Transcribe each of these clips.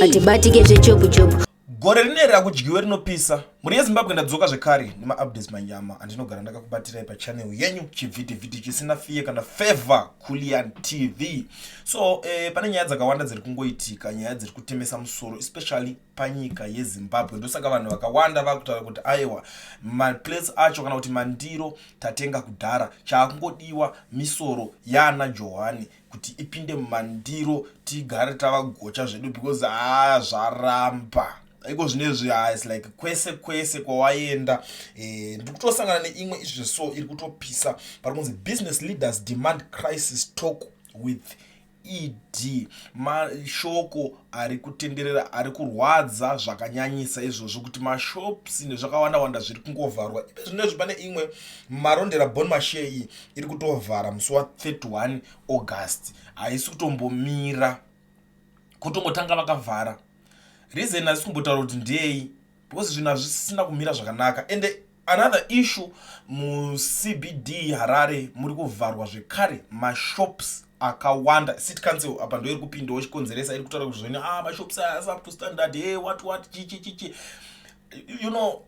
kati batike zvechopu chopu. Gore rinera kudyiwa rinopisa. Muri yeZimbabwe ndadzoka zvekare nema-updates manyama andinogara ndakakubatirai pachannel yenyu chivhiti chisina fiye kana favor Kulian TV. So pane nyaya dzakawanda dziri kungoitika, nyaya dziri kutemesa musoro especially panyika yeZimbabwe. Ndosaka vanhu vakawanda vakutaura kuti aiwa maplates acho kana kuti mandiro tatenga kudhara, chaakungodiwa misoro yana Johani kuti ipinde mumandiro tigare tavagocha zvedu because zvaramba. Iko zvinezvi is like kwese kwawaenda ndikutosangana neimwe izvo so iri kutopisa parikunzi business leaders demand crisis talk with ED. Mashoko ari kutenderera ari kurwadza zvakanyanyisa izvozvo kuti mashops nezvakawanda zviri kungovharwa. Zvinezvi pane imwe marondera bond mashare iyi iri kutovhara musi wa 31 August. Haisi kutombomira kutongotanga vakavhara. Reason asi kumbotaura kuti ndei because zvinhu hazvisina kumira zvakanaka. And another issue mu CBD Harare muri kuvharwa zvekare mashops akawanda. City council apa ndo iri kupindawo chikonzeresa, iri kutaura kuti zvene mashops are up to standard, hey what chichi. You know,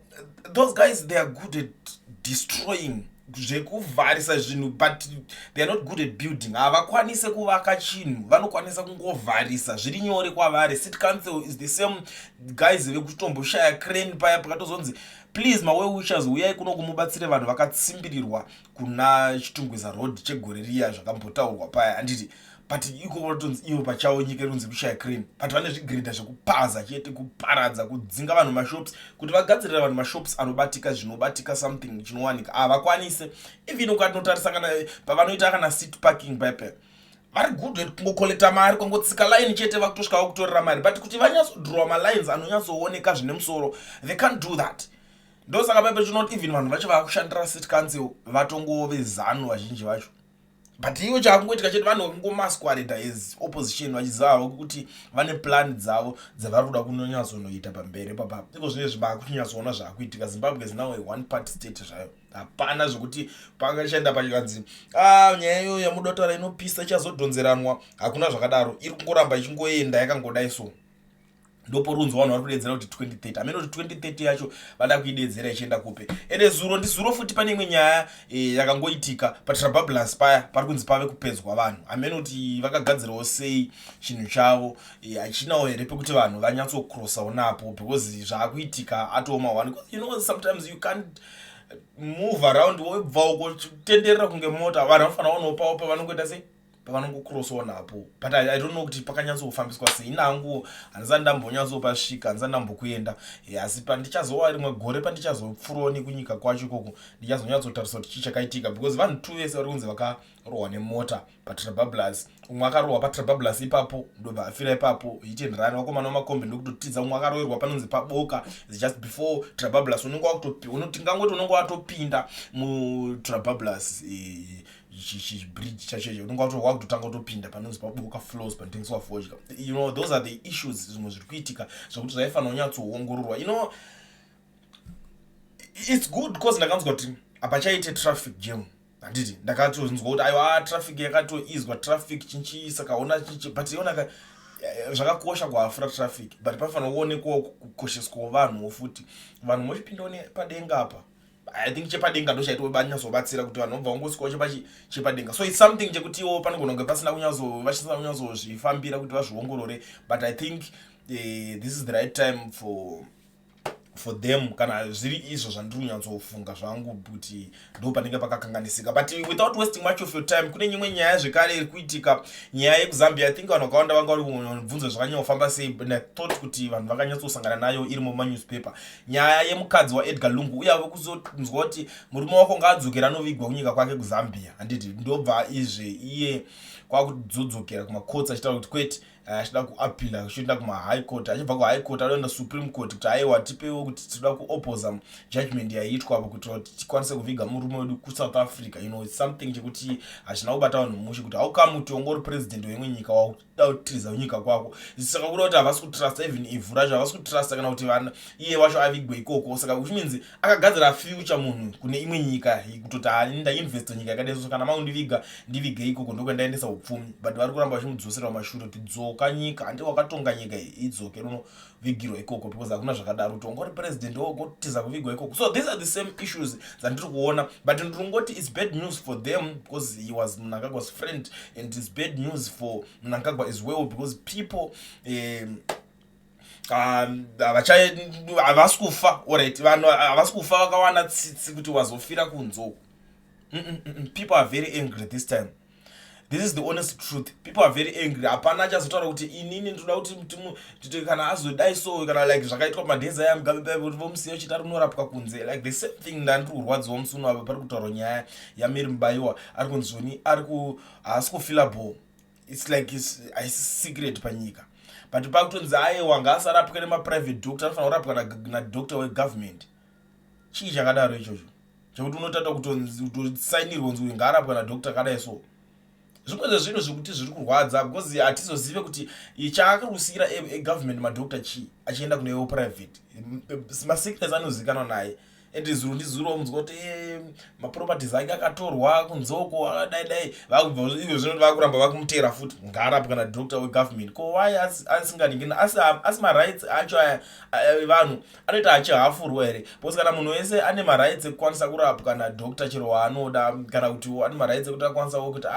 those guys, they are good at destroying zvekuvharisa zvinhu, but they are not good at building. Havakwanise kuvaka chinhu, vanokwanisa kungovharisa zviri nyore kwavari. City council is the same guys vekutomboshaya crane paya pakatozonzi please mawewishers uyai kuno kumubatsire vanhu vakatsimbirirwa kuna Chitungwiza road chegore riya zvakambotaurwa paya. Anditi but iko vatonzi ivo pachavo nyika irunzi kushaya crane, but vane zvigirida zvekupaza chete, kuparadza, kudzinga vanhu mashops kuti vagadzirira vanhu mashops anobatika zvinobatika something chinowanika. Havakwanise even ukatotarisa kana pavanoita kana seat parking pipe vari good at kungokoleta mari, kungotsika line chete vakutosvikawo kutorera mari, but kuti vanyatsodhrowa malines anonyatsooneka zvine musoro, they can't do that. Ndosaka pipe chinoti even vanhu vacho vakushandira city council vatongove zano vazhinji vacho, but iwo chakungoitika chete vanhu vakungomasquareda as opposition vachiziva kuti vane plan dzavo dzavari kuda kunonyatsonoita pamberi papa. Iko zvinezvi vakunyatsoona zvaakuitika. Zimbabwe is now a one party state zvayo, hapana zvokuti pangachaenda pachikanzi nyaya iyoyo yamudotaura inopisa ichazodhonzeranwa, hakuna zvakadaro. Iri kungoramba ichingoenda yakangodai so. Ndoporunzwa vanhu vari kudedzera kuti 2030 amene kuti 2030 yacho vada kuidedzera ichienda kupe. Ende zuro futi pane imwe nyaya yakangoitika paTrabablas paya pari kunzi pave kupedzwa vanhu amene kuti vakagadzirawo sei chinhu chavo hachinawo here pekuti vanhu vanyatsocrossawo napo because zvaakuitika atoma one. You know, sometimes you can't move around wobva ukotenderera kunge mota, vanhu vanofana kuonawo pavanongoita sei pavanongocrossawo napo. But I don't know kuti pakanyatsofambiswa sei. Nangu handisati ndambonyatsopasvika, handisati ndambokuenda asi pandichazowa rimwe gore pandichazopfuuroni kunyika kwacho ikoko ndichazonyatsotarisa kuti chii chakaitika because vanhu 2 vese vari kunzi vakarohwa nemota paTrabablas. Umwe akarohwa paTrabablas ipapo ndobva afira ipapo ichitenderana vakomana vamakombe ndokutotidza. Umwe akarohwerwa panonzi paboka just before Trabablas. Unoti unonge watopinda muTrabablas bridge chachecho unonge watorwa kutotanga kutopinda panonzi paboka floors panotengeswa fodya. You know, those are the issues zvimwe zviri kuitika zvokuti zvaifanira kunyatsoongororwa. You know, it's good because ndakanzwa kuti hapachaite traffic jam. Handiti ndakatonzwa kuti aiwa traffic yakatoizwa, traffic chinchi sakaona chinchi, but yonaka zvakakosha kuhafura traffic, but pafanira kuonekwawo kukosheswawo vanhu futi. Vanhu mochipindawo padenga apa. I think chepadenga ndo chaitwa banyatsobatsira kuti vanhu vobva vangosvikawo chepadenga. So it's something chekuti iwo panogona kunge pasina kunyatsozvifambira kuti vazviongorore, but I think this is the right time for them kana zviri izvo zvandiri kunyatsofunga zvangu kuti ndo panenge pakakanganisika. But without wasting much of your time, kune imwe nyaya zvekare iri kuitika, nyaya yekuZambia. I think vanhu vakawanda vanga vari kubvunza zvakanyanyofamba sei, and I thought kuti vanhu vakanyatsosangana nayo iri mumanewspaper. Nyaya yemukadzi waEdgar Lungu uye ave kuzonzwa kuti murume wako ngaadzokera anovigwa kunyika kwake kuZambia. Handiti ndobva izve iye kwakuzodzokera kumacourts achitaura kuti kwete achida kuapila achienda kumahigh court, achibva kuhigh court anoenda supreme court kuti aiwa tipewo kuti tinoda kuopposa judgment yaiitwa apo kuti tikwanise kuviga murume wedu kuSouth Africa. You know, it's something chekuti hachina kubata vanhu mushe kuti haukamu kuti ungori president weimwe nyika wakuda kutiriza nyika kwako. Saka kuda kuti havasi kutrasta even ivhu racho, havasi kutrasta kana kuti iye wacho avigwe ikoko. Saka which means akagadzira future munhu kune imwe nyika kutoti ndainvesta nyika yakadai, so kana maundiviga ndivige ikoko ndokuendaendesa upfumi, but vari kuramba vachimudzosera mashure kuti dzoka nyika, handi wakatonga nyika iyi, idzoke rinovigirwa ikoko, because hakuna zvakadaro kuti ungori president wogotiza kuvigwa ikoko. So these are the same issues dzandiri kuona, but ndingoti it's bad news for them because he was Mnangagwa's friend, and it's bad news for Mnangagwa as well because people havasi kufa, alright, vanhu havasi kufa vakawana tsitsi kuti wazofira kunzoko. People are very angry this time. This is the honest truth. People are very angry. Hapana achazotaura kuti inini ndoda kuti kana azodai so kana like zvakaitwa madheza aya Mugabe kuti vomusiya uchiti ari kunorapwa kunze, like the same thing ndandiri kurwadziwa musuno apa pari kutaura nyaya yaMary Mbayiwa ari kunzoni haasi kufillable. It's like haisi secret panyika, but pakutonzi aiwa ngaasarapwe nemaprivate doctor, anofanira kurapwa nadoctor wegovernment. Chii chakadaro ichocho chekuti unotata kutosainirwa nzi uyu ngaarapwa nadoctor kadai so. Zvimwe zvezvinhu zvekuti zviri kurwadza because hatizozive kuti chaakakusiyira egovernment madoctor chii achienda kunewo private. Masickness anozivikanwa naye, and zuro ndizuro munzwa kuti maproperties ake akatorwa kunzoko akadai izvo zvino vakuramba vakumutera futi ngaarapwa nadoctor wegovernment. Ko why asinganingini asi marights acho aya vanhu anoita achihafurwa here? Because kana munhu wese ane marights ekukwanisa kurapwa nadoctor chero waanoda, kana kuti ane marights ekuti akwanisawo kuti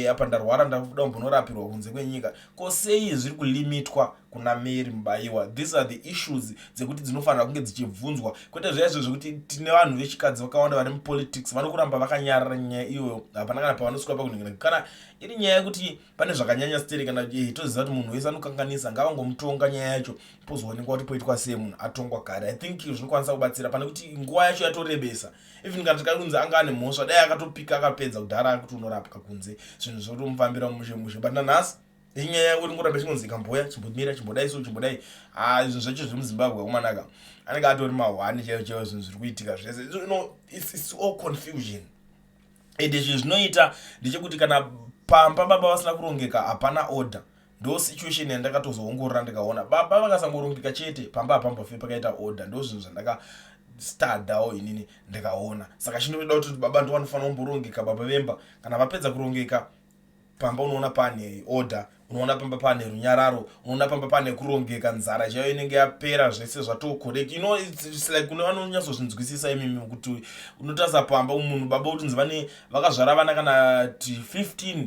apa ndarwara ndakuda kumbonorapirwa kunze kwenyika, ko sei zviri kulimitwa kuna Mary Mbayiwa? These are the issues dzekuti dzinofanira kunge dzichibvunzwa, kwete zvaizvo zvekuti tine vanhu vechikadzi vakawanda vari mupolitics vanokuramba vakanyarara nyaya iyoyo. Hapana kana pavanosvika pakuningina, kana iri nyaya yekuti pane zvakanyanya steri, kana toziva kuti munhu wese anokanganisa ngavangomutonga nyaya yacho pozoonekwa kuti poitwa sei munhu atongwa kare. I think zvinokwanisa kubatsira pane kuti nguva yacho yatorebesa. Even kana tikakunzi anga ane mhosva dai akatopika akapedza kudhara kuti unorapwa kunze, zvinhu zvotomufambira mushe but nanhasi inyaya yekuti ngoramba chingonzi kamboya chimbomira chimbodai so chimbodai. Izvo zvacho zviri muZimbabwe kumanaka anenge atori mahwani chaiwo zvinhu zviri kuitika zvese. It's all confusion. And izvi zvinoita ndechekuti kana pamba baba vasina kurongeka hapana order. Ndo situation yandakatozoongorora ndikaona baba vakasangorongeka chete pamba hapambofe pakaita order. Ndo zvinhu zvandakastadawo inini ndikaona. Saka chinoda kuti baba ndo vanofanira kumborongeka baba vemba. Kana vapedza kurongeka pamba unoona pane order, unoona pamba pane runyararo, unoona pamba pane kurongeka, nzara chaiyo inenge yapera zvese zvatokoreka. You know, it's like kune vanonyatsozvinzwisisa imimi kuti unotarisa pamba umunhu baba kuti nzi vakazvara vana kana 15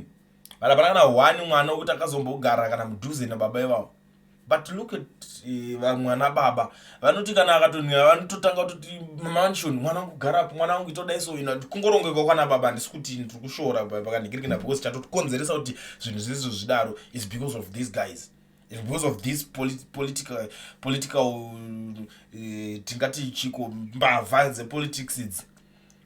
hapana kana 1 mwana wekuti akazombogara kana mudhuze nababa ivavo. But look at mwana baba vanoti kana akatoninga vanototanga kuti mansion mwana wangu garapo, mwana wangu itodai so ina kungorongeka kana baba ndisi kuti ndiri kushora pakaningirikina because chatokonzeresa kuti zvinhu zvizvo zvidaro is because of these guys. It's because of this political tingati chiko mbavha dzepolitics idzi.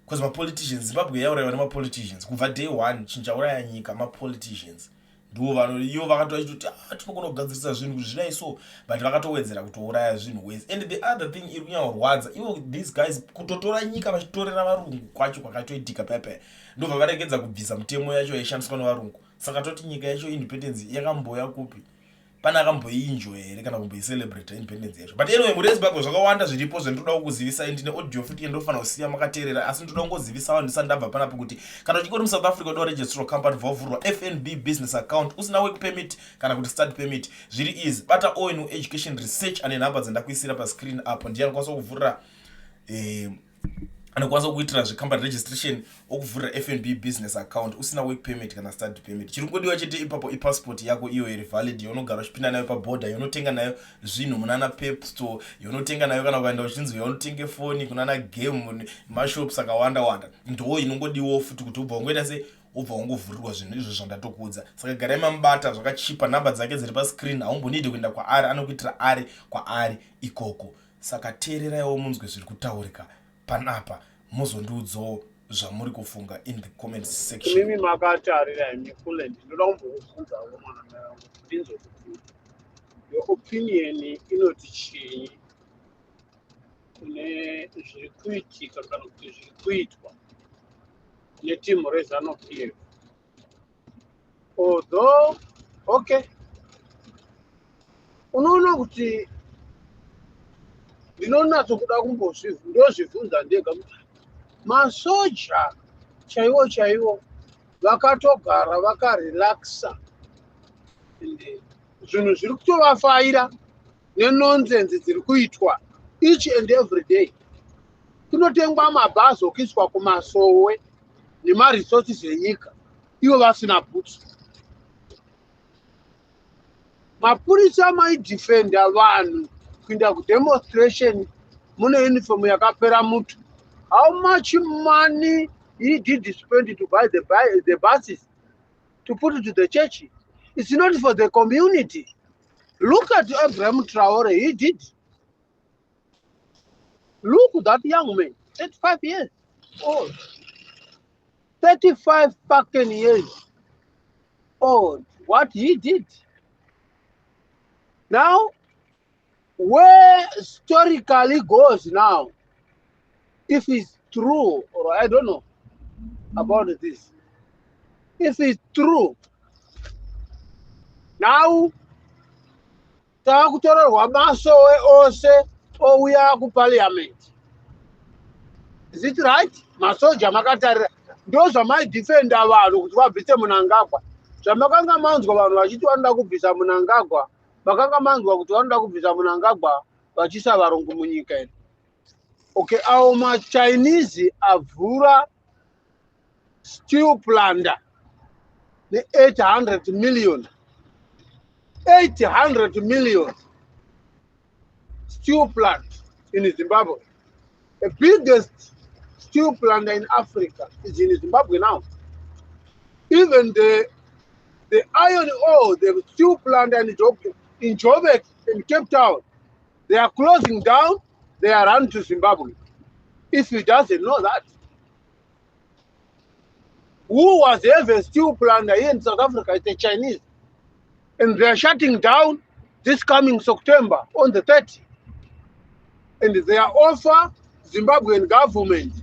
Because mapoliticians Zimbabwe yauraiwa nemapoliticians kubva day 1 chinchauraya nyika mapoliticians. Ndo vanhu ivo vakatoa kuti tinogona kugadzirisa zvinhu zvidai so, but vakatowedzera kutouraya zvinhu wese. And the other thing iri kunyaurwadza ivo these guys kutotora nyika vachitorera varungu kwacho kwakatoitika pepe, ndobva varegedza kubvisa mitemo yacho yaishandiswa nevarungu. Saka toti nyika yacho independence yakamboya kupi? Pana akamboienjoy here kana kumboicelebrate independence yacho. But anyway, muri Zimbabwe zvakawanda zviripo zvendoda kukuzivisa, ndine audio futi yendofanira kusiya makateerera, asi ndoda kungozivisa vanhu ndisati ndabva panapo kuti kana uchingori muSouth Africa unoda register company vavhurwa FNB business account usina work permit kana kuti study permit, zviri easy. Bata ONU education research ane nhamba dzendakuisira pascreen apo, ndiye anokwanisa kuvhurira anokwanisa kuitira company registration okuvhurira FNB business account usina work permit kana study permit. Chiri kungodiwa chete ipapo passport yako iyo iri valid yaunogara uchipinda nayo paborder, yaunotenga nayo zvinhu munana Pep Store, yaunotenga nayo kana ukaenda uchinzi yaunotenge foni kunana game mashops akawanda wanda. Ndo inongodiwa futi kuti ubva ungoita se ubva ungovhurirwa zvinhu izvo zvandatokuudza. Saka garai mamubata zvakachipa, namba dzake dziri pascreen, haumbonidi kuenda kwaari, anokuitira ari kwaari ikoko. Saka teereraiwo munzwe zviri kutaurika panapa, muzondiudzawo zvamuri kufunga in the comment section. Mimi makatarira mikule ndinoda kumbokubvunzawo mwana wangu ndinzokubvunza your opinion inoti chii kune zviri kuitika kana kuti zviri kuitwa netimu reZANU-PF. Although okay, unoona kuti ndinonatsokuda ndozvibvunza ndega kuti masoja chaiwo vakatogara vakarelaxa ende zvinhu zviri kutovafaira nenonsense dziri kuitwa each and every day. Kunotengwa mabhazi okuiswa kumasowe nemaresources enyika ivo vasina bhutsu. Mapurisa maidhifenda vanhu kuinda kudemonstration mune uniform yakapera mutu. How much money he did spend to buy the buses to put it to the church? It's not for the community. Look at Abraham Traore, he did. Look at that young man, 35 years old. 35 fucking years old. What he did. Now, where historically goes now, if it's true, or I don't know about this, if it's true, now, takutorerwa masowe ose ouya kuparliament. Is it right? Masoja makatarira ndo zvamaidhifenda vanhu kuti vabvise Mnangagwa. Zvamakanga manzwa vanhu vachiti vanoda kubvisa Mnangagwa, makanga manzwa kuti vanoda kubvisa Mnangagwa vachisa varungu munyika ino. Okay, avo maChinese avhura steel plant ne800 million. 800 million steel plant in Zimbabwe. The biggest steel plant in Africa is in Zimbabwe now. Even the iron ore, the steel plant in Joburg, in Cape Town, they are closing down, they are run to Zimbabwe. If he doesn't know that. Who was ever steel plant here in South Africa? It's the Chinese. And they are shutting down this coming September on the 30th. And they are offer Zimbabwean government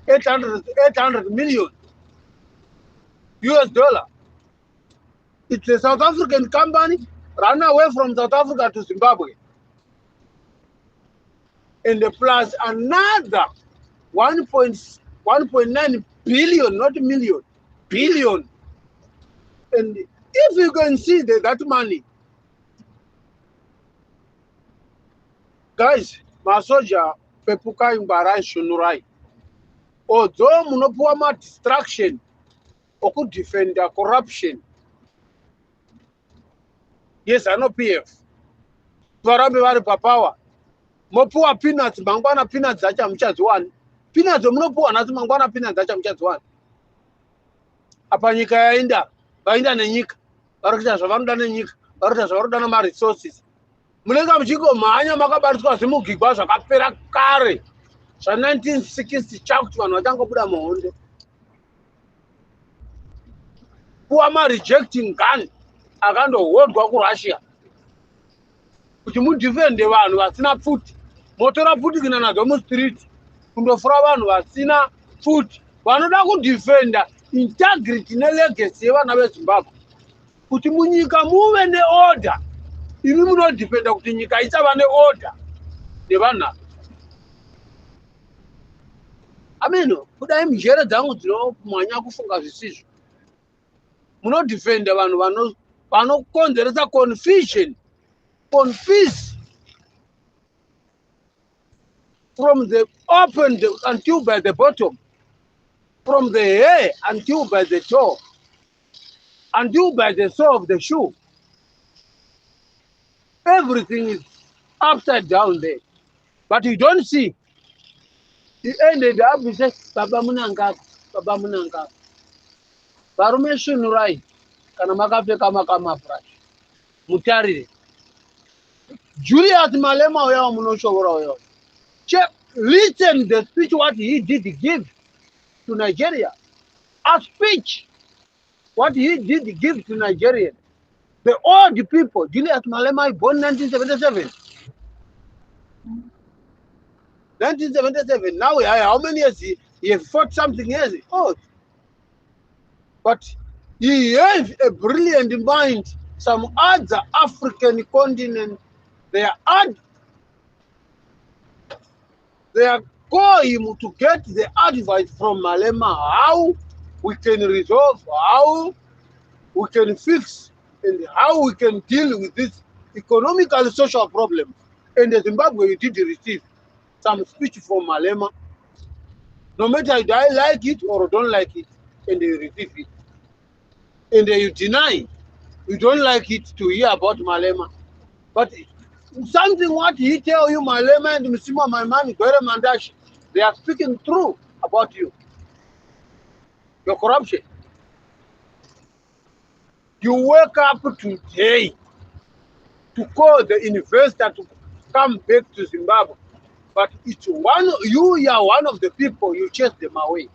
800 million US dollar. It's a South African company run away from South Africa to Zimbabwe. And plus another 1.9 billion, not million, billion. And if you can see that money, guys, masoja pepukai ngbarai shunurai. Although munopuwa ma distraction oku defend corruption. Yes, I know PF. Varambe vari papower. Mopuwa peanuts, mangwana peanuts zacha mchadziwani. Peanuts munopuwa nasi mangwana peanuts zacha mchadziwani. Apa nyika yaenda, vaenda nenyika. Varikuita zvavanoda nenyika, varikuita zvavanoda nama resources. Munenge muchingomhanya makabatiswa zimugigwa zvakapera kare. Zva 1960 chakuti vanhu vachangobuda muhondo. Puwa ma rejecting gun akandohodwa kuRussia. Kuti mudefende vanhu vasina pfuti. Motora pfuti kuenda nadzo mustreet. Kundofura vanhu vasina pfuti. Vanoda kudefenda integrity nelegacy yevana veZimbabwe. Kuti munyika muve neorder. Imi munodefenda kuti nyika isava neorder nevanhu. Ameno, kudai mjere dzangu dzinomhanya kufunga zvisizvo. Munodefenda vanhu vanokonzeresa confusion. Confuse from the open until by the bottom, from the hair until by the toe, until by the sole of the shoe. Everything is upside down there. But you don't see. He ended up with Baba Mnangagwa, Baba Mnangagwa. Varume shunurai, kana makapfeka makamafurashi. Mutarire. Julius Malema uyawa munoshobora uyawa. Listen the speech what he did give to Nigeria. A speech what he did give to Nigeria. The old people, Julius Malema born 1977. 1977. Now how many years he has fought something years old. But he has a brilliant mind. Some other African continent, they are going to get the advice from Malema how we can resolve, how we can fix, and how we can deal with this economic and social problem. And the Zimbabwe did receive some speech from Malema. No matter if I like it or don't like it, and they receive it. And you deny, you don't like it to hear about Malema. But something what he tell you, Malema and Msima Maimani, Gwere Mandashi, they are speaking true about you. Your corruption. You wake up today to call the investor to come back to Zimbabwe. But it's you are one of the people, you chase them away.